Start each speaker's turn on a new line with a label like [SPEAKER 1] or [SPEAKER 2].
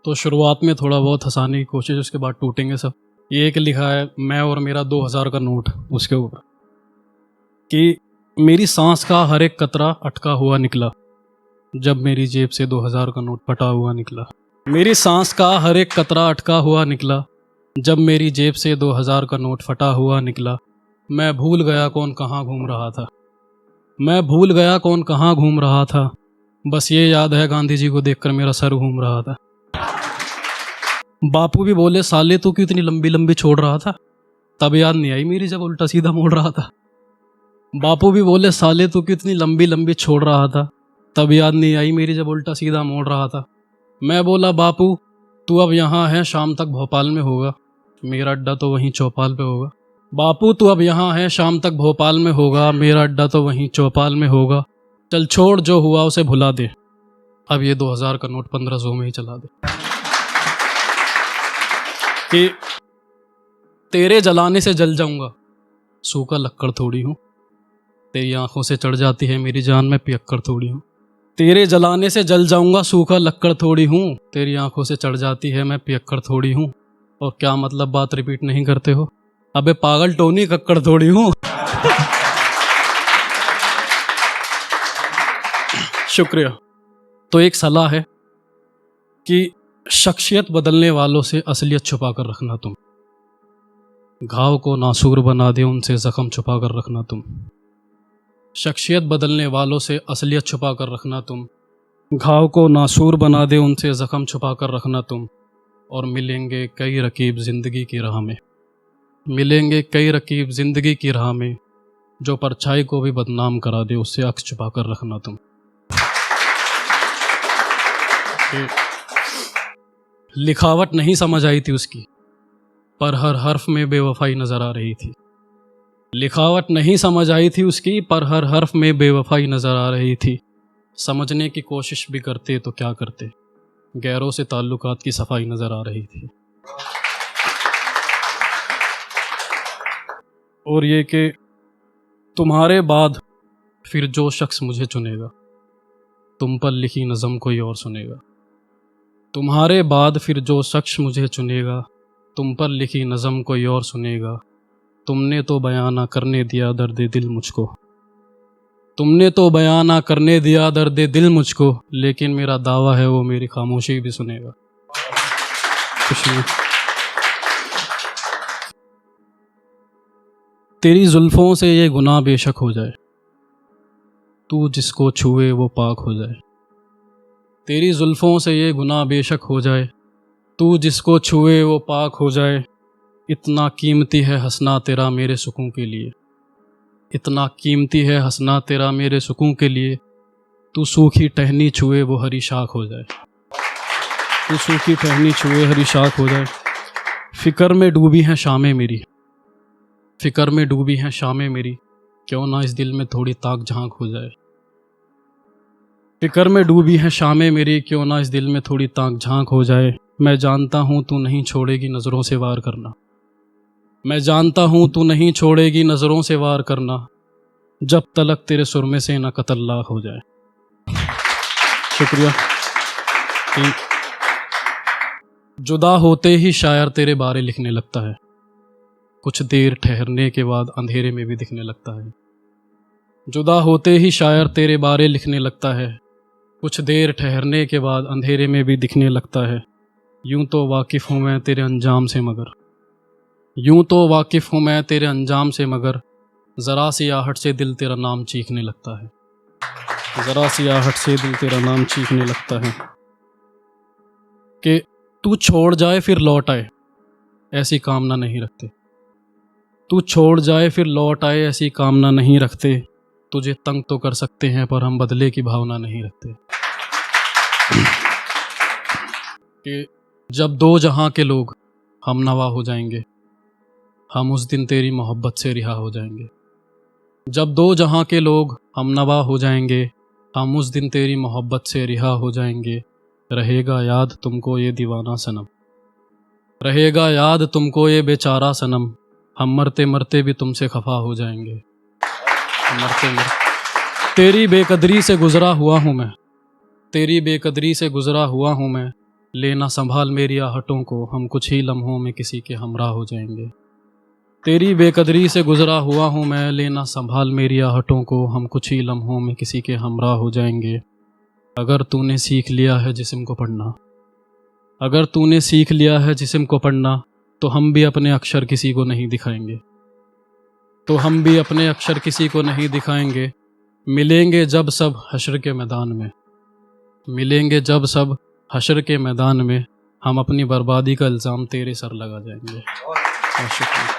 [SPEAKER 1] तो शुरुआत में थोड़ा बहुत हंसाने की कोशिश, उसके बाद टूटेंगे सब। ये एक लिखा है मैं और मेरा 2000 का नोट, उसके ऊपर कि मेरी सांस का हर एक कतरा अटका हुआ निकला जब मेरी जेब से 2000 का नोट फटा हुआ निकला। मेरी सांस का हर एक कतरा अटका हुआ निकला जब मेरी जेब से 2000 का नोट फटा हुआ निकला। मैं भूल गया कौन कहाँ घूम रहा था, मैं भूल गया कौन कहाँ घूम रहा था, बस ये याद है गांधी जी को देखकर मेरा सर घूम रहा था। बापू भी बोले साले तू क्यों इतनी लंबी लंबी छोड़ रहा था, तब याद नहीं आई मेरी जब उल्टा सीधा मोड़ रहा था। बापू भी बोले साले तू क्यों इतनी लंबी लंबी छोड़ रहा था, तब याद नहीं आई मेरी जब उल्टा सीधा मोड़ रहा था। मैं बोला बापू तू अब यहाँ है, शाम तक भोपाल में होगा, मेरा अड्डा तो वहीं चौपाल पे होगा। बापू तू अब यहाँ है, शाम तक भोपाल में होगा, मेरा अड्डा तो वहीं चौपाल में होगा। चल छोड़ जो हुआ उसे भुला दे, अब ये 2000 का नोट 1500 में ही चला दे। कि तेरे जलाने से जल जाऊंगा, सूखा लक्कड़ थोड़ी हूँ, तेरी आंखों से चढ़ जाती है मेरी जान, मैं पियक्कड़ थोड़ी हूँ। तेरे जलाने से जल जाऊंगा, सूखा लक्कड़ थोड़ी हूँ, तेरी आंखों से चढ़ जाती है मैं पियक्कड़ थोड़ी हूँ। और क्या मतलब बात रिपीट नहीं करते हो, अबे पागल टोनी कक्कड़ थोड़ी हूँ। शुक्रिया। तो एक सलाह है कि शख्सियत बदलने वालों से असलियत छुपा कर रखना तुम, घाव को नासूर बना दे उनसे जख्म छुपा कर रखना तुम। शख्सियत बदलने वालों से असलियत छुपा कर रखना तुम, घाव को नासूर बना दे उनसे जख्म छुपा कर रखना तुम। और मिलेंगे कई रकीब ज़िंदगी की राह में, मिलेंगे कई रकीब ज़िंदगी की राह में, जो परछाई को भी बदनाम करा दे उससे अक्स छुपा कर रखना तुम। लिखावट नहीं समझ आई थी उसकी, पर हर हर्फ में बेवफाई नज़र आ रही थी। लिखावट नहीं समझ आई थी उसकी, पर हर हर्फ में बेवफाई नज़र आ रही थी। समझने की कोशिश भी करते तो क्या करते, गैरों से ताल्लुकात की सफाई नज़र आ रही थी। और ये कि तुम्हारे बाद फिर जो शख्स मुझे चुनेगा, तुम पर लिखी नज़म कोई और सुनेगा। तुम्हारे बाद फिर जो शख्स मुझे चुनेगा, तुम पर लिखी नज़म कोई और सुनेगा। तुमने तो बयां ना करने दिया दर्द दिल मुझको, तुमने तो बयां ना करने दिया दर्द दिल मुझको, लेकिन मेरा दावा है वो मेरी खामोशी भी सुनेगा। कुछ नहीं। तेरी जुल्फ़ों से ये गुनाह बेशक हो जाए, तू जिसको छुए वो पाक हो जाए। तेरी जुल्फ़ों से ये गुनाह बेशक हो जाए, तू जिसको छुए वो पाक हो जाए। इतना कीमती है हंसना तेरा मेरे सुकून के लिए, इतना कीमती है हंसना तेरा मेरे सुकून के लिए। तू सूखी टहनी छुए वो हरी शाख हो जाए, तू सूखी टहनी छुए हरी शाख हो जाए। फ़िक्र में डूबी हैं शामें मेरी, फ़िक्र में डूबी हैं शामें मेरी, क्यों ना इस दिल में थोड़ी ताक झांक हो जाए। फ़िक्र में डूबी हैं शामें मेरी, क्यों ना इस दिल में थोड़ी ताक झांक हो जाए। मैं जानता हूँ तू नहीं छोड़ेगी नज़रों से वार करना, मैं जानता हूँ तू नहीं छोड़ेगी नज़रों से वार करना, जब तलक तेरे सुरमे से न कतल लाख हो जाए। शुक्रिया। जुदा होते ही शायर तेरे बारे लिखने लगता है, कुछ देर ठहरने के बाद अंधेरे में भी दिखने लगता है। जुदा होते ही शायर तेरे बारे लिखने लगता है, कुछ देर ठहरने के बाद अंधेरे में भी दिखने लगता है। यूं तो वाकिफ़ हूँ मैं तेरे अंजाम से मगर, यूं तो वाकिफ़ हूँ मैं तेरे अंजाम से मगर, ज़रा सी आहट से दिल तेरा नाम चीखने लगता है, ज़रा सी आहट से दिल तेरा नाम चीखने लगता है। कि तू छोड़ जाए फिर लौट आए ऐसी कामना नहीं रखते, तू छोड़ जाए फिर लौट आए ऐसी कामना नहीं रखते। तुझे तंग तो कर सकते हैं पर हम बदले की भावना नहीं रखते। कि जब दो जहां के लोग हम नवा हो जाएंगे, हम उस दिन तेरी मोहब्बत से रिहा हो जाएंगे। जब दो जहां के लोग हम नवा हो जाएंगे, हम उस दिन तेरी मोहब्बत से रिहा हो जाएंगे। रहेगा याद तुमको ये दीवाना सनम, रहेगा याद तुमको ये बेचारा सनम, हम मरते मरते भी तुमसे खफा हो जाएंगे। मरते मरते तेरी बेकदरी से गुज़रा हुआ हूँ मैं, तेरी बेकदरी से गुज़रा हुआ हूँ मैं, लेना संभाल मेरी आहटों को, हम कुछ ही लम्हों में किसी के हमरा हो जाएंगे। तेरी बेकदरी से गुजरा हुआ हूँ मैं, लेना संभाल मेरी आहटों को, हम कुछ ही लम्हों में किसी के हमरा हो जाएंगे। अगर तूने सीख लिया है जिस्म को पढ़ना, अगर तूने सीख लिया है जिस्म को पढ़ना, तो हम भी अपने अक्षर किसी को नहीं दिखाएंगे, तो हम भी अपने अक्षर किसी को नहीं दिखाएंगे। मिलेंगे जब सब हश्र के मैदान में, मिलेंगे जब सब हश्र के मैदान में, हम अपनी बर्बादी का इल्ज़ाम तेरे सर लगा जाएंगे। बहुत शुक्रिया।